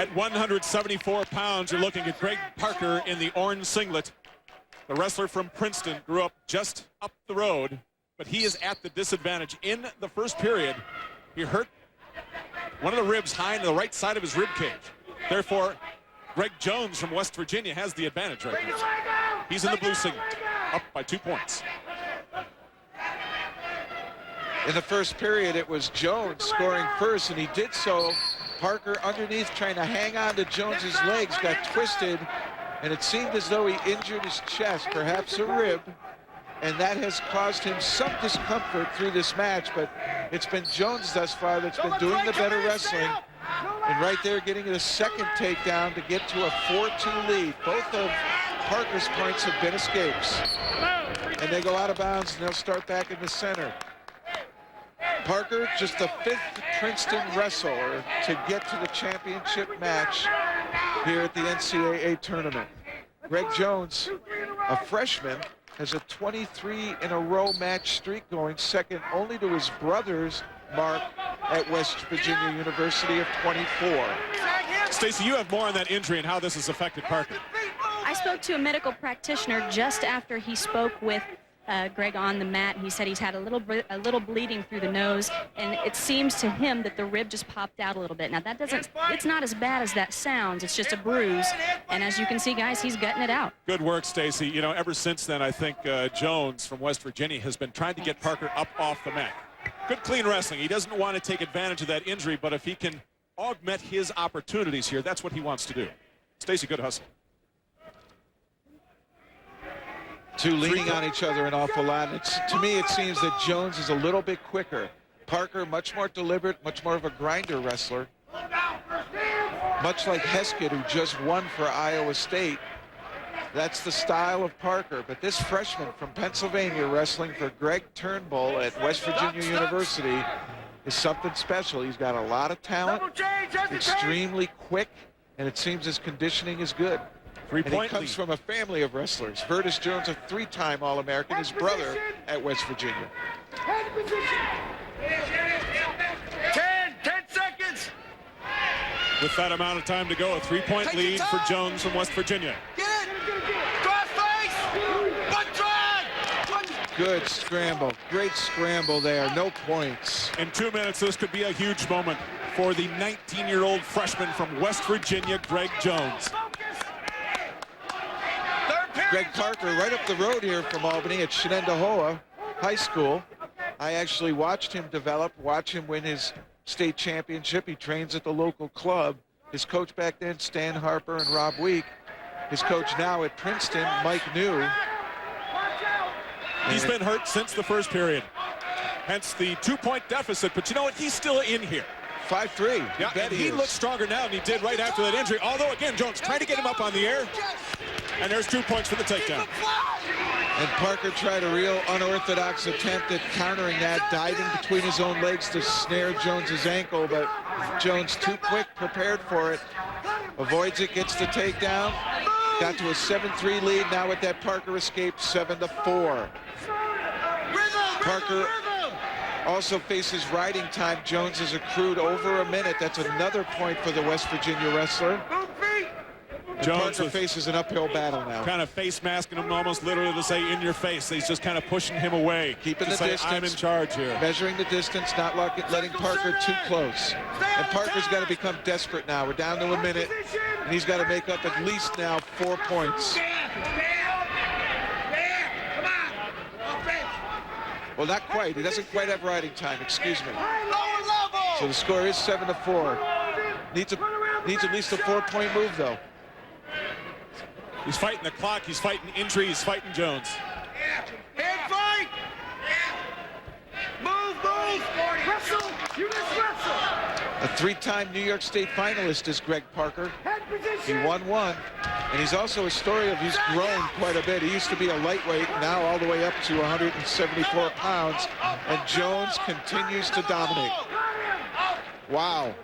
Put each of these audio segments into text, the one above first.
At 174 pounds, you're looking at Greg Parker in the orange singlet. The wrestler from Princeton grew up just up the road, but he is at the disadvantage. In the first period, he hurt one of the ribs high into the right side of his rib cage. Therefore, Greg Jones from West Virginia has the advantage right now. He's in the blue singlet, up by 2 points. In the first period, it was Jones scoring first, and he did so. Parker underneath trying to hang on to Jones's legs, got twisted, and it seemed as though he injured his chest, perhaps a rib, and that has caused him some discomfort through this match, but it's been Jones thus far that's been doing the better wrestling, and right there getting the second takedown to get to a 4-2 lead. Both of Parker's points have been escapes, and they go out of bounds, and they'll start back in the center. Parker, just the 5th Princeton wrestler to get to the championship match here at the NCAA tournament. Greg Jones, a freshman, has a 23-in-a-row match streak going, second only to his brother's mark at West Virginia University of 24. Stacy, you have more on that injury and how this has affected Parker. I spoke to a medical practitioner just after he spoke with Greg on the mat. He said he's had a little bleeding through the nose, and it seems to him that the rib just popped out a little bit. Now it's not as bad as that sounds. It's just a bruise, and as you can see, guys, he's gutting it out. Good work, Stacy. You know, ever since then, I think Jones from West Virginia has been trying to get Parker up off the mat. Good, clean wrestling. He doesn't want to take advantage of that injury, but if he can augment his opportunities here, that's what he wants to do. Stacy, good hustle. Two leaning on each other an awful lot. To me, it seems that Jones is a little bit quicker. Parker, much more deliberate, much more of a grinder wrestler. Much like Heskett, who just won for Iowa State. That's the style of Parker. But this freshman from Pennsylvania wrestling for Greg Turnbull at West Virginia University is something special. He's got a lot of talent, extremely quick, and it seems his conditioning is good. And he comes from a family of wrestlers. Vertus Jones, a 3-time All-American, his brother at West Virginia. 10 seconds. With that amount of time to go, a 3-point lead for Jones from West Virginia. Get it. Cross face. One drive. Good scramble. Great scramble there. No points. In 2 minutes, this could be a huge moment for the 19-year-old freshman from West Virginia, Greg Jones. Greg Parker right up the road here from Albany at Shenendehowa High School. I actually watched him develop, watch him win his state championship. He trains at the local club. His coach back then, Stan Harper and Rob Week. His coach now at Princeton, Mike New. He's been hurt since the first period. Hence the 2-point deficit, but you know what? He's still in here. 5'3". Yeah, and he looks stronger now than he did right after that injury. Although, again, Jones trying to get him up on the air. And there's 2 points for the takedown. And Parker tried a real unorthodox attempt at countering that, diving between his own legs to snare Jones's ankle, but Jones too quick, prepared for it. Avoids it, gets the takedown. Got to a 7-3 lead. Now with that, Parker escaped 7-4. Parker also faces riding time. Jones has accrued over a minute. That's another point for the West Virginia wrestler. Jones Parker faces an uphill battle now. Kind of face masking him, almost literally to say in your face. He's just kind of pushing him away. Keeping the distance. I'm in charge here. Measuring the distance, not letting Parker too close. And Parker's got to become desperate now. We're down to a minute, and he's got to make up at least now 4 points. Well, not quite. He doesn't quite have riding time, excuse me. So the score is 7-4. Needs at least a 4-point move, though. He's fighting the clock. He's fighting injury. He's fighting Jones. Hand fight. Move. Wrestle. You just wrestle. A 3-time New York State finalist is Greg Parker. He won 1. And he's also a story of he's grown quite a bit. He used to be a lightweight, now all the way up to 174 pounds. And Jones continues to dominate. Wow.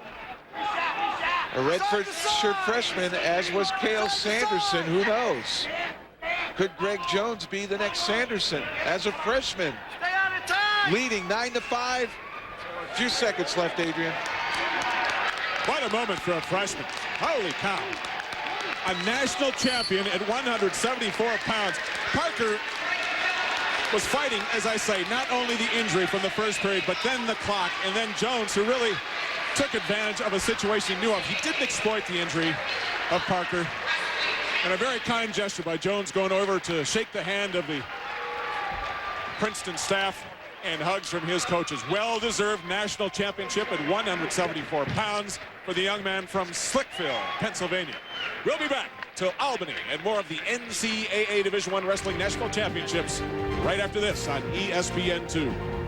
A red shirt freshman, as was Cale Sanderson. Who knows? Could Greg Jones be the next Sanderson as a freshman? Leading 9-5. A few seconds left, Adrian. What a moment for a freshman. Holy cow. A national champion at 174 pounds. Parker was fighting, as I say, not only the injury from the first period, but then the clock, and then Jones, who really took advantage of a situation he knew of. He didn't exploit the injury of Parker. And a very kind gesture by Jones going over to shake the hand of the Princeton staff, and hugs from his coaches. Well-deserved national championship at 174 pounds for the young man from Slickville, Pennsylvania. We'll be back to Albany and more of the NCAA Division I Wrestling National Championships right after this on ESPN2.